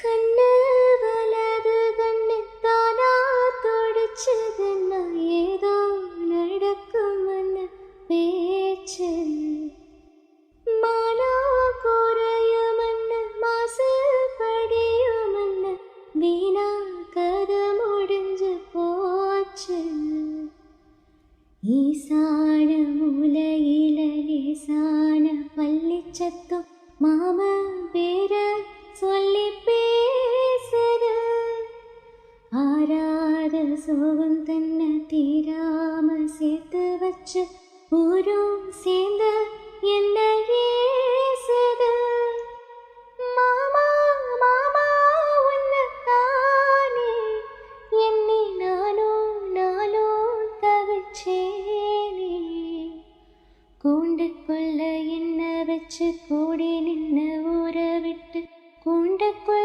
கண்ணு வலது கண்ணுத்தானா தொடச்சதுன்னா ஏதோ நடக்கும்னு பேச்சு மானோ குறையும்னு மாசு படியும்னு வீணா கதை முடிஞ்சு போச்சு. ஈசான மூலையில லேசான பள்ளிச்சத்தம் மாம பேர சொல்லி பேசுது. ஆராத சோகம் தன்னை தீராம சேர்த்து வச்சு ஊரும் சேர்ந்த என்ன ஏசுது. மாமா மாமா உன்னத்தானே எண்ணி நானும் தவிச்சேனே. கூண்டுக்குள்ள என்ன வச்சு கூடி நின்ன ஊரை விட்டு கூண்டுக்குள்ள